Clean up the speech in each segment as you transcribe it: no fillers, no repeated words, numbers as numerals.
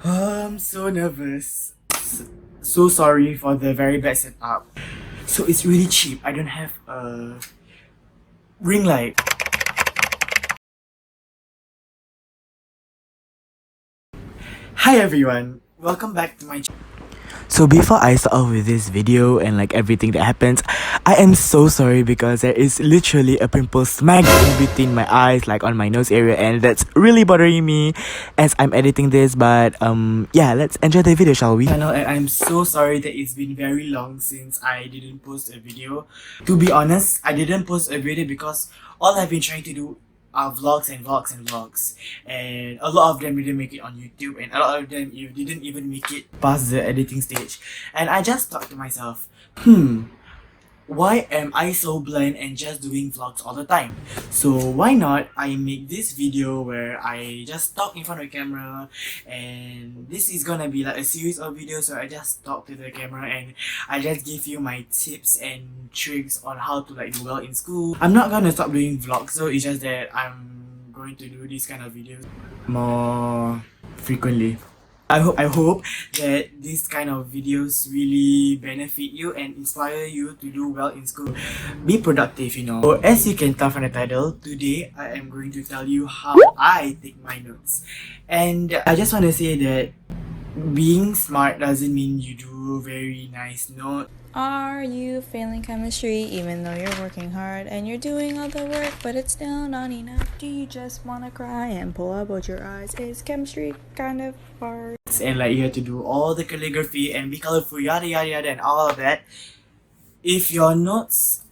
I'm so nervous. So sorry for the very bad setup. So it's really cheap. I don't have a ring light. Hi everyone, welcome back to my channel. So before I start off with this video and like everything that happens, I am so sorry because there is literally a pimple smack in between my eyes, like on my nose area, and that's really bothering me as I'm editing this. But yeah, let's enjoy the video, shall we? And I'm so sorry that it's been very long since I didn't post a video. To be honest, I didn't post a video because all I've been trying to do are vlogs and vlogs and vlogs, and a lot of them didn't make it on YouTube, and a lot of them you didn't even make it past the editing stage. And I just thought to myself, why am I so bland and just doing vlogs all the time? So why not I make this video where I just talk in front of the camera, and this is gonna be like a series of videos where I just talk to the camera and I just give you my tips and tricks on how to like do well in school. I'm not gonna stop doing vlogs, so it's just that I'm going to do this kind of videos more frequently. I hope that these kind of videos really benefit you and inspire you to do well in school. Be productive, you know. So as you can tell from the title, today I am going to tell you how I take my notes. And I just want to say that being smart doesn't mean you do very nice notes. Are you failing chemistry even though you're working hard and you're doing all the work but it's still not enough? Do you just want to cry and pull out both your eyes? Is chemistry kind of hard? And like you have to do all the calligraphy and be colorful, yada yada yada, and all of that. If your notes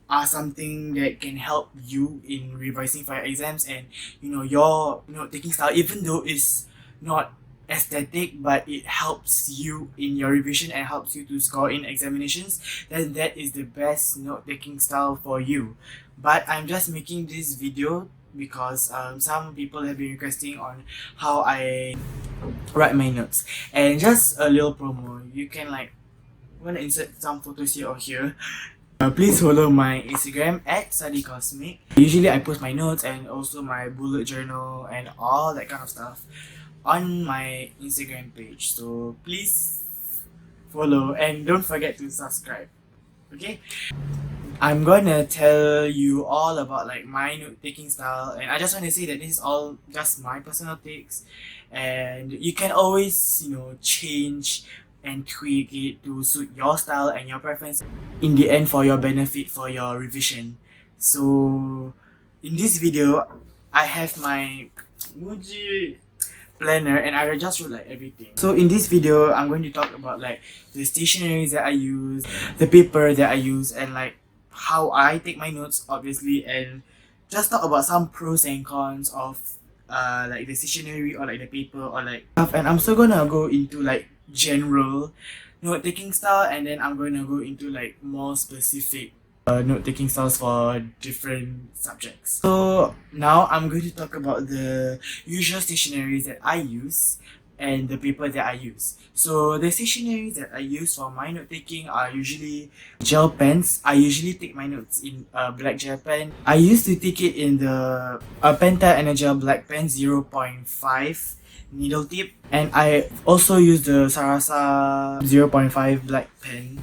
are something that can help you in revising for your exams, and you know your note taking style, even though it's not aesthetic but it helps you in your revision and helps you to score in examinations, then that is the best note taking style for you. But I'm just making this video because some people have been requesting on how I write my notes. And just a little promo, you can like, I'm gonna insert some photos here or here. Please follow my Instagram at studycosmic. Usually I post my notes and also my bullet journal and all that kind of stuff on my Instagram page. So please follow and don't forget to subscribe. Okay? I'm gonna tell you all about like my note taking style, and I just want to say that this is all just my personal takes, and you can always, you know, change and tweak it to suit your style and your preference in the end for your benefit for your revision. So in this video I have my Muji planner and I just wrote like everything. So in this video I'm going to talk about like the stationeries that I use, the paper that I use, and like how I take my notes obviously, and just talk about some pros and cons of like the stationery or like the paper or like stuff. And I'm still gonna go into like general note taking style, and then I'm gonna go into like more specific note taking styles for different subjects. So now I'm going to talk about the usual stationeries that I use and the paper that I use. So the stationeries that I use for my note taking are usually gel pens. I usually take my notes in a black gel pen. I used to take it in the Penta and a gel black pen 0.5 needle tip, and I also use the Sarasa 0.5 black pen.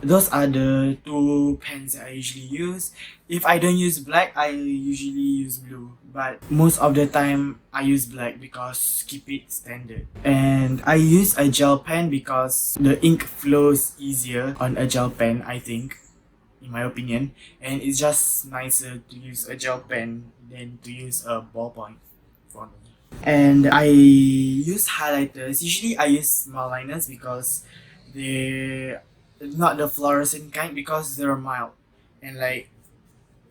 Those are the two pens that I usually use. If I don't use black, I usually use blue. But most of the time, I use black because keep it standard. And I use a gel pen because the ink flows easier on a gel pen, I think, in my opinion. And it's just nicer to use a gel pen than to use a ballpoint for me. And I use highlighters. Usually I use small liners because they not the fluorescent kind, because they're mild, and like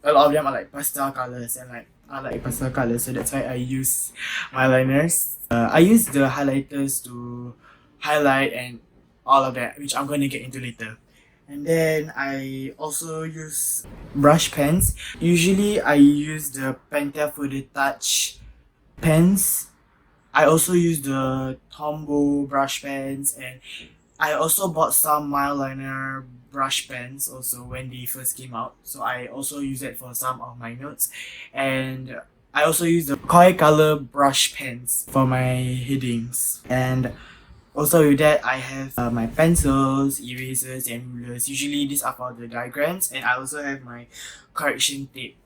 a lot of them are like pastel colors, and like I like pastel colors, so that's why I use my liners. I use the highlighters to highlight and all of that, which I'm going to get into later. And then I also use brush pens. Usually I use the Pentel for the touch pens. I also use the Tombow brush pens, and I also bought some mild liner brush pens also when they first came out. So I also use it for some of my notes. And I also use the koi color brush pens for my headings. And also with that, I have my pencils, erasers and rulers. Usually these are for the diagrams, and I also have my correction tape.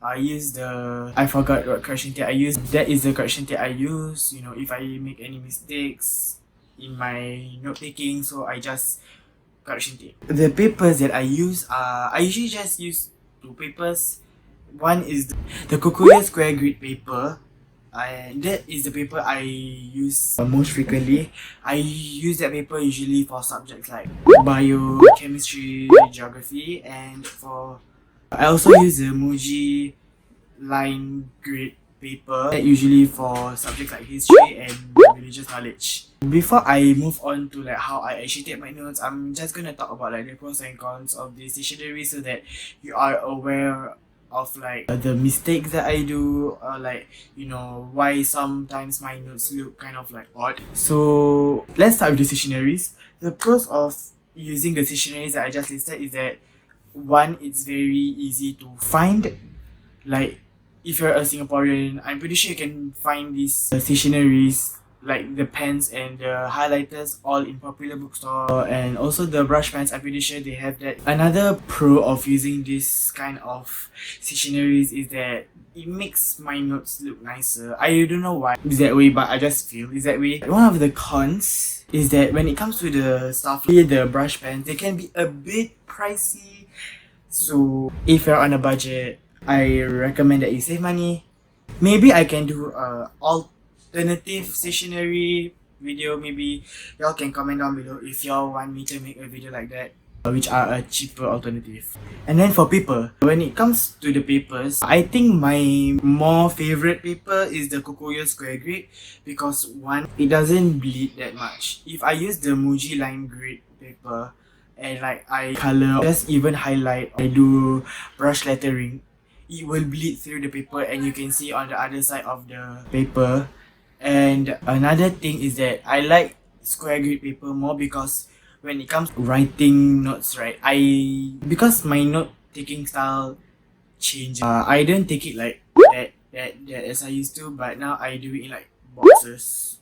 I forgot what correction tape I use. That is the correction tape I use, if I make any mistakes in my note taking, so I just correction tape. The papers that I use I usually just use two papers. One is the Kokuya square grid paper. That is the paper I use most frequently. I use that paper usually for subjects like bio, chemistry, geography, and I also use the Muji line grid paper, that usually for subjects like history and religious knowledge. Before I move on to like how I actually take my notes, I'm just gonna talk about like the pros and cons of the stationery so that you are aware of like the mistakes that I do, or like why sometimes my notes look kind of like odd. So let's start with the stationaries. The pros of using the stationaries that I just listed is that one, it's very easy to find. Like if you're a Singaporean, I'm pretty sure you can find these stationaries like the pens and the highlighters all in popular bookstore, and also the brush pens, I'm pretty sure they have that. Another pro of using this kind of stationaries is that it makes my notes look nicer. I don't know why it's that way, but I just feel it's that way. One of the cons is that when it comes to the stuff, the brush pens, they can be a bit pricey. So if you're on a budget, I recommend that you save money. Maybe I can do a alternative stationery video. Maybe y'all can comment down below if y'all want me to make a video like that, which are a cheaper alternative. And then for paper, when it comes to the papers, I think my more favorite paper is the Kokuya square grid, because one, it doesn't bleed that much. If I use the Muji line grid paper and like I color, just even highlight, I do brush lettering, it will bleed through the paper and you can see on the other side of the paper. And another thing is that I like square grid paper more because when it comes to writing notes, right, because my note taking style changed. I don't take it like that as I used to, but now I do it in like boxes.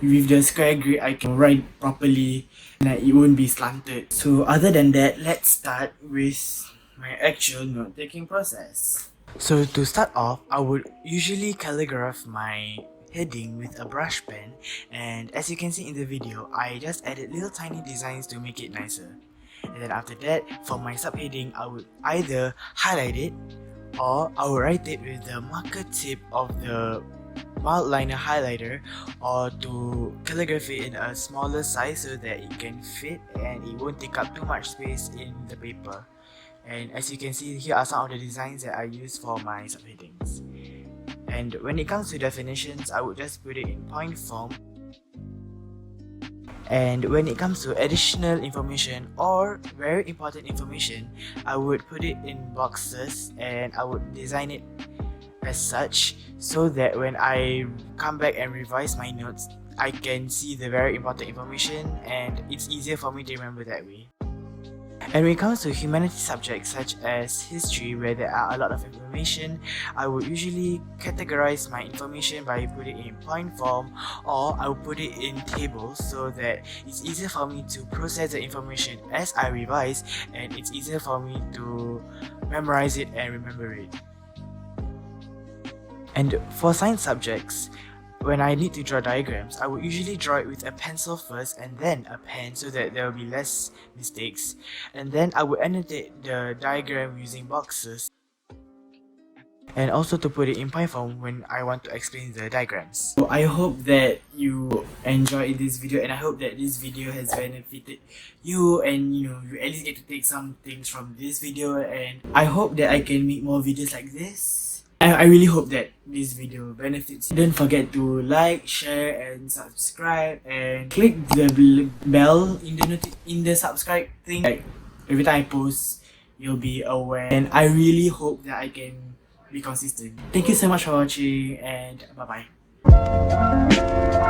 With the square grid, I can write properly and it won't be slanted. So other than that, let's start with my actual note taking process. So to start off, I would usually calligraph my heading with a brush pen, and as you can see in the video, I just added little tiny designs to make it nicer. And then after that, for my subheading, I would either highlight it or I would write it with the marker tip of the mild liner highlighter, or to calligraph it in a smaller size so that it can fit and it won't take up too much space in the paper. And as you can see, here are some of the designs that I use for my subheadings. And when it comes to definitions, I would just put it in point form. And when it comes to additional information or very important information, I would put it in boxes and I would design it as such so that when I come back and revise my notes, I can see the very important information and it's easier for me to remember that way. And when it comes to humanities subjects such as history, where there are a lot of information, I would usually categorize my information by putting it in point form, or I would put it in tables so that it's easier for me to process the information as I revise, and it's easier for me to memorize it and remember it. And for science subjects, when I need to draw diagrams, I would usually draw it with a pencil first and then a pen so that there will be less mistakes. And then I would annotate the diagram using boxes, and also to put it in point form when I want to explain the diagrams. So I hope that you enjoyed this video, and I hope that this video has benefited you, and you at least get to take some things from this video, and I hope that I can make more videos like this. I really hope that this video benefits you. Don't forget to like, share and subscribe, and click the bell in the subscribe thing. Like every time I post, you'll be aware, and I really hope that I can be consistent. Thank you so much for watching, and bye bye.